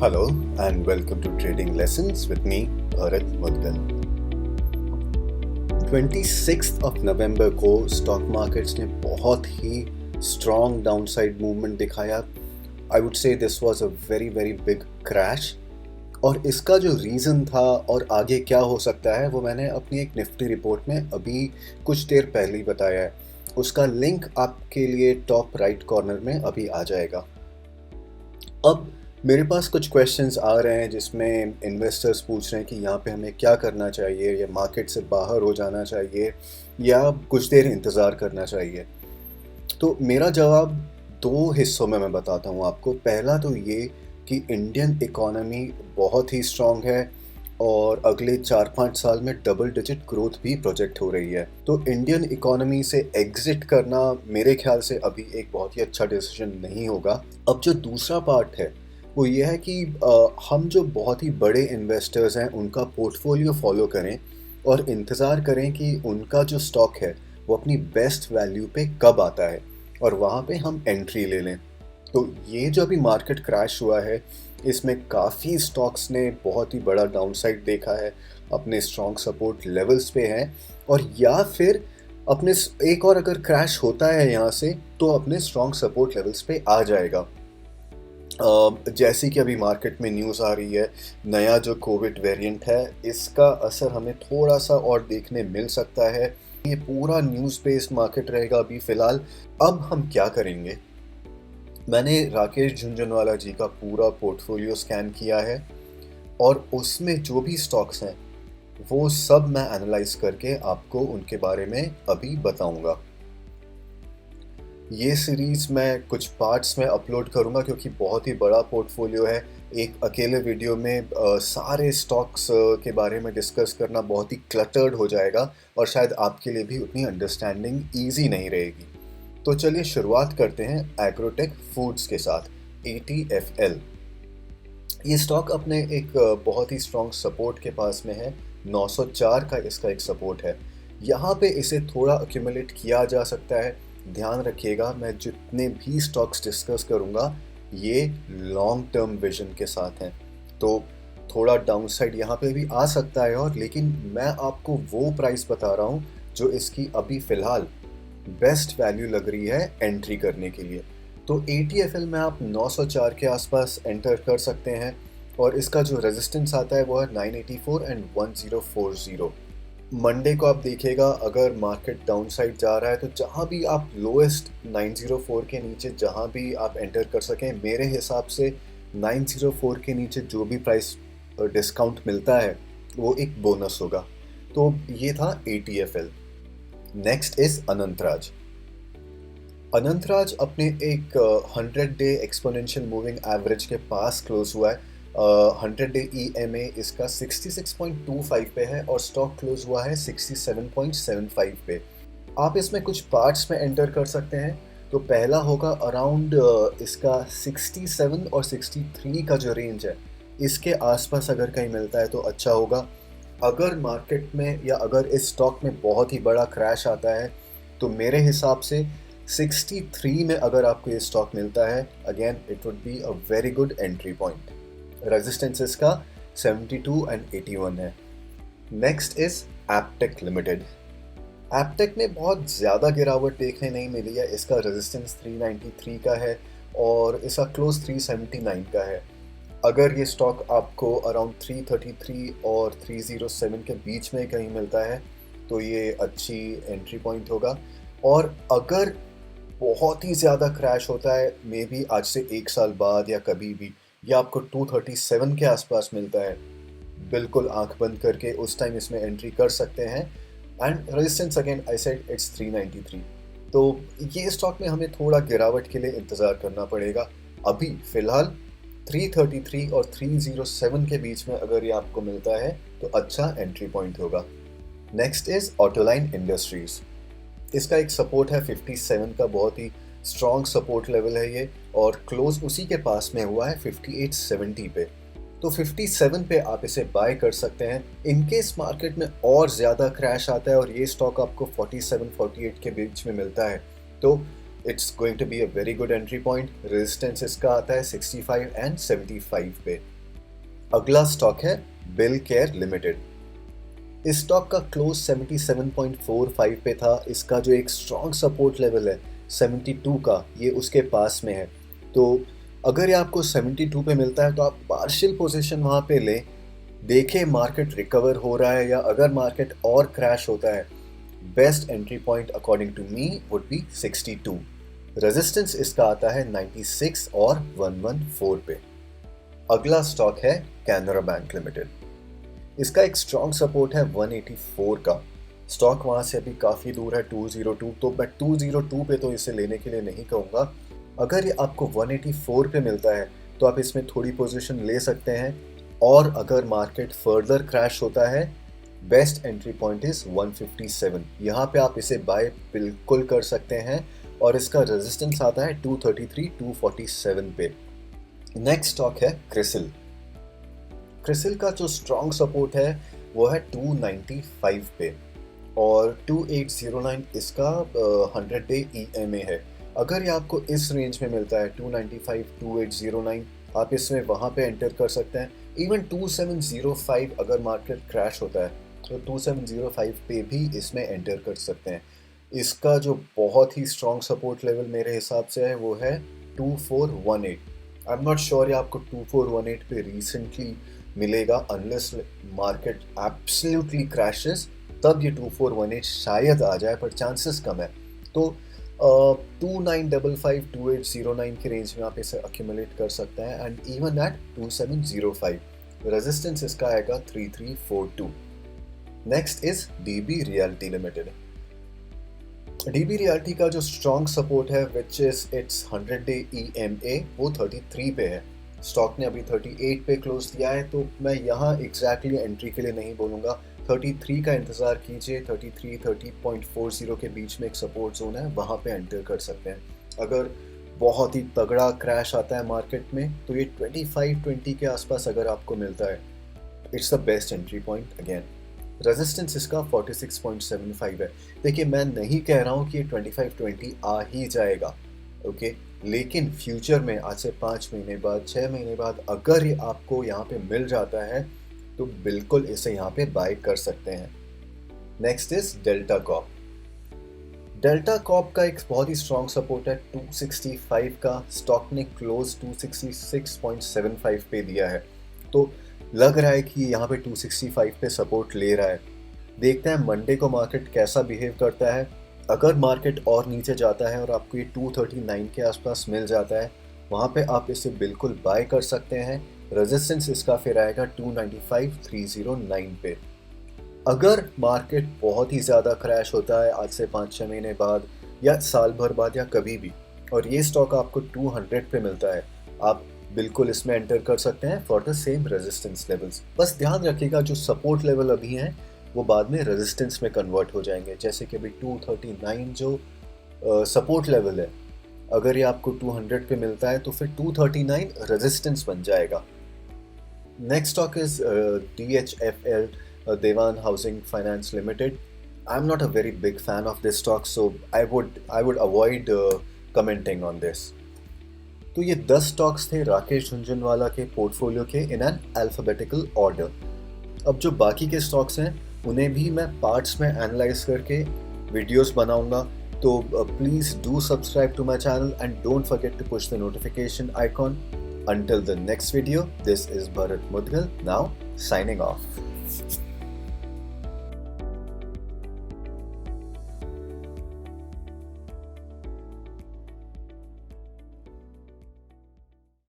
Hello and welcome to Trading Lessons with me, Bharat Mudgal. 26th of नवंबर को stock markets ने बहुत ही strong downside movement दिखाया. I would say this was a very big crash. और इसका जो reason था और आगे क्या हो सकता है वो मैंने अपनी एक निफ्टी रिपोर्ट में अभी कुछ देर पहले ही बताया है. उसका लिंक आपके लिए टॉप राइट कॉर्नर में अभी आ जाएगा. अब मेरे पास कुछ क्वेश्चंस आ रहे हैं जिसमें इन्वेस्टर्स पूछ रहे हैं कि यहाँ पे हमें क्या करना चाहिए, या मार्केट से बाहर हो जाना चाहिए या कुछ देर इंतज़ार करना चाहिए. तो मेरा जवाब दो हिस्सों में मैं बताता हूँ आपको. पहला तो ये कि इंडियन इकोनॉमी बहुत ही स्ट्रॉन्ग है और अगले 4-5 साल में डबल डिजिट ग्रोथ भी प्रोजेक्ट हो रही है. तो इंडियन इकोनॉमी से एग्जिट करना मेरे ख्याल से अभी एक बहुत ही अच्छा डिसीजन नहीं होगा. अब जो दूसरा पार्ट है वो ये है कि हम जो बहुत ही बड़े इन्वेस्टर्स हैं उनका पोर्टफोलियो फॉलो करें और इंतज़ार करें कि उनका जो स्टॉक है वो अपनी बेस्ट वैल्यू पे कब आता है और वहाँ पे हम एंट्री ले लें. तो ये जो अभी मार्केट क्रैश हुआ है इसमें काफ़ी स्टॉक्स ने बहुत ही बड़ा डाउनसाइड देखा है, अपने स्ट्रॉन्ग सपोर्ट लेवल्स पे हैं, और या फिर अपने एक और अगर क्रैश होता है यहाँ से तो अपने स्ट्रॉन्ग सपोर्ट लेवल्स पे आ जाएगा. जैसे कि अभी मार्केट में न्यूज़ आ रही है, नया जो कोविड वेरिएंट है इसका असर हमें थोड़ा सा और देखने मिल सकता है. ये पूरा न्यूज़ बेस्ड मार्केट रहेगा अभी फ़िलहाल. अब हम क्या करेंगे, मैंने राकेश झुंझुनवाला जी का पूरा पोर्टफोलियो स्कैन किया है और उसमें जो भी स्टॉक्स हैं वो सब मैं एनालाइज करके आपको उनके बारे में अभी बताऊंगा. ये सीरीज़ मैं कुछ पार्ट्स में अपलोड करूंगा क्योंकि बहुत ही बड़ा पोर्टफोलियो है. एक अकेले वीडियो में सारे स्टॉक्स के बारे में डिस्कस करना बहुत ही क्लटर्ड हो जाएगा और शायद आपके लिए भी उतनी अंडरस्टैंडिंग ईजी नहीं रहेगी. तो चलिए शुरुआत करते हैं एग्रोटेक फूड्स के साथ, ATFL. ये स्टॉक अपने एक बहुत ही स्ट्रॉन्ग सपोर्ट के पास में है. 904 का इसका एक सपोर्ट है. यहाँ पे इसे थोड़ा अक्यूमुलेट किया जा सकता है. ध्यान रखिएगा, मैं जितने भी स्टॉक्स डिस्कस करूँगा ये लॉन्ग टर्म विजन के साथ हैं. तो थोड़ा डाउनसाइड यहाँ पे भी आ सकता है और लेकिन मैं आपको वो प्राइस बता रहा हूँ जो इसकी अभी फ़िलहाल बेस्ट वैल्यू लग रही है एंट्री करने के लिए. तो ATFL में आप 904 के आसपास एंटर कर सकते हैं और इसका जो रेजिस्टेंस आता है वो है 984 एंड 1040. मंडे को आप देखिएगा अगर मार्केट डाउनसाइड जा रहा है तो जहाँ भी आप लोएस्ट 904 के नीचे जहाँ भी आप एंटर कर सकें, मेरे हिसाब से 904 के नीचे जो भी प्राइस डिस्काउंट मिलता है वो एक बोनस होगा. तो ये था ATFL. Next is Anantraj. Anantraj अपने एक 100 डे एक्सपोनेंशियल मूविंग एवरेज के पास क्लोज हुआ है. 100 डे EMA इसका 66.25 पे है और स्टॉक क्लोज हुआ है 67.75 पे. आप इसमें कुछ पार्ट्स में एंटर कर सकते हैं. तो पहला होगा अराउंड इसका 67 और 63 का जो रेंज है इसके आसपास अगर कहीं मिलता है तो अच्छा होगा. अगर मार्केट में या अगर इस स्टॉक में बहुत ही बड़ा क्रैश आता है तो मेरे हिसाब से 63 में अगर आपको ये स्टॉक मिलता है, again it would be a very good entry point. Resistance इसका 72 एंड 81 है. Next is Aptech limited. Aptech में बहुत ज़्यादा गिरावट देखने नहीं मिली है. इसका रेजिस्टेंस 393 का है और इसका क्लोज 379 का है. अगर ये स्टॉक आपको अराउंड 333 और 307 के बीच में कहीं मिलता है तो ये अच्छी एंट्री पॉइंट होगा. और अगर बहुत ही ज़्यादा क्रैश होता है, मे बी आज से 1 साल बाद या कभी भी, या आपको 237 के आसपास मिलता है, बिल्कुल आंख बंद करके उस टाइम इसमें एंट्री कर सकते हैं. And resistance again I said it's 393. तो ये स्टॉक में हमें थोड़ा गिरावट के लिए इंतज़ार करना पड़ेगा. अभी फ़िलहाल 333 और 307 के बीच में अगर ये आपको मिलता है तो अच्छा एंट्री पॉइंट होगा. Next is autoline industries. इसका एक सपोर्ट है 57 का, बहुत ही स्ट्रॉन्ग सपोर्ट लेवल है ये, और क्लोज उसी के पास में हुआ है 5870 पे. तो 57 पे आप इसे बाय कर सकते हैं. इनकेस मार्केट में और ज़्यादा क्रैश आता है और ये स्टॉक आपको 47-48 के बीच में मिलता है तो it's going to be a very good entry point. Resistance इसका आता है 65 एंड 75 पे. अगला स्टॉक है बिल केयर लिमिटेड। इस स्टॉक का क्लोज 77.45 पे था। इसका जो एक स्ट्रॉन्ग सपोर्ट लेवल है 72 का, ये उसके पास में है। तो अगर ये आपको 72 पे मिलता है तो आप पार्शियल पोजीशन वहाँ पे लें, देखें मार्केट रिकवर हो रहा है या अगर मार्केट और क्रैश होता है। Best entry point according to me would be 62। Resistance इसका आता है 96 और 114 पे। अगला स्टॉक है कैनरा बैंक लिमिटेड। इसका एक स्ट्रॉन्ग सपोर्ट है 184 का। स्टॉक वहाँ से अभी काफ़ी दूर है 202, तो मैं 202 पे तो इसे लेने के लिए नहीं कहूँगा। अगर ये आपको 184 पे मिलता है तो आप इसमें थोड़ी पोजीशन ले सकते हैं, और अगर मार्केट फर्दर क्रैश होता है बेस्ट एंट्री पॉइंट इज़ 157। यहाँ पे आप इसे बाय बिल्कुल कर सकते हैं, और इसका रेजिस्टेंस आता है 233, 247 पे। नेक्स्ट स्टॉक है क्रिसिल। क्रिसिल का जो स्ट्रॉन्ग सपोर्ट है वो है 295 पे, और 2809 इसका 100 डे EMA है। अगर ये आपको इस रेंज में मिलता है 295, 2809, आप इसमें वहाँ पे एंटर कर सकते हैं। इवन 2705 अगर मार्केट क्रैश होता है तो 2705 पे भी इसमें एंटर कर सकते हैं। इसका जो बहुत ही स्ट्रॉन्ग सपोर्ट लेवल मेरे हिसाब से है वो है 2418। आई एम नॉट श्योर ये आपको 2418 पे रिसेंटली मिलेगा, अनलेस मार्केट एब्सोल्युटली क्रैशेस, तब ये 2418 शायद आ जाए, पर चांसेस कम है। तो 2955, 2809 के रेंज में आप इसे अक्यूमुलेट कर सकते हैं, एंड इवन एट 2705 रेजिस्टेंस इसका आएगा 3342। Next is dB realty limited. DB realty का जो स्ट्रॉन्ग सपोर्ट है which is it's 100 day EMA वो 33 पे है। स्टॉक ने अभी 38 पे क्लोज दिया है, तो मैं यहाँ एग्जैक्टली एंट्री के लिए नहीं बोलूँगा। 33 का इंतज़ार कीजिए। 33, 30.40 के बीच में एक सपोर्ट जोन है, वहाँ पे एंटर कर सकते हैं। अगर बहुत ही तगड़ा क्रैश आता है मार्केट में तो ये 25-20 के आसपास अगर आपको मिलता है, it's the best entry point again. Resistance इसका 46.75 है। देखिए, मैं नहीं कह रहा हूँ कि ये 25-20 आ ही जाएगा, ओके, लेकिन फ्यूचर में आज से 5 महीने बाद, 6 महीने बाद अगर ये आपको यहाँ पे मिल जाता है तो बिल्कुल इसे यहाँ पे बाय कर सकते हैं। Next is delta Corp. Delta Corp का एक बहुत ही स्ट्रॉन्ग सपोर्ट है 265 का। स्टॉक ने क्लोज 266.75 पे दिया है, तो लग रहा है कि यहाँ पे 265 पे सपोर्ट ले रहा है। देखते हैं मंडे को मार्केट कैसा बिहेव करता है। अगर मार्केट और नीचे जाता है और आपको ये 239 के आसपास मिल जाता है, वहाँ पे आप इसे बिल्कुल बाय कर सकते हैं। रेजिस्टेंस इसका फिर आएगा 295, 309 पे। अगर मार्केट बहुत ही ज़्यादा क्रैश होता है आज से 5-6 महीने बाद या साल भर बाद या कभी भी, और ये स्टॉक आपको 200 पे मिलता है, आप बिल्कुल इसमें एंटर कर सकते हैं for the same resistance levels. बस ध्यान रखिएगा जो सपोर्ट लेवल अभी हैं वो बाद में रेजिस्टेंस में कन्वर्ट हो जाएंगे। जैसे कि अभी 239 जो सपोर्ट लेवल है, अगर ये आपको 200 पे मिलता है तो फिर 239 रेजिस्टेंस बन जाएगा। Next stock is DHFL, Dewan Housing Finance Limited. I'm not a very big fan of this stock, so I would avoid commenting on this. तो ये 10 स्टॉक्स थे राकेश झुंझुनवाला के पोर्टफोलियो के इन एन अल्फाबेटिकल ऑर्डर। अब जो बाकी के स्टॉक्स हैं उन्हें भी मैं पार्ट्स में एनालाइज करके वीडियोस बनाऊंगा, तो please do subscribe to my channel and don't forget to push the notification icon. Until the next video, this is Bharat Mudgal, now signing off.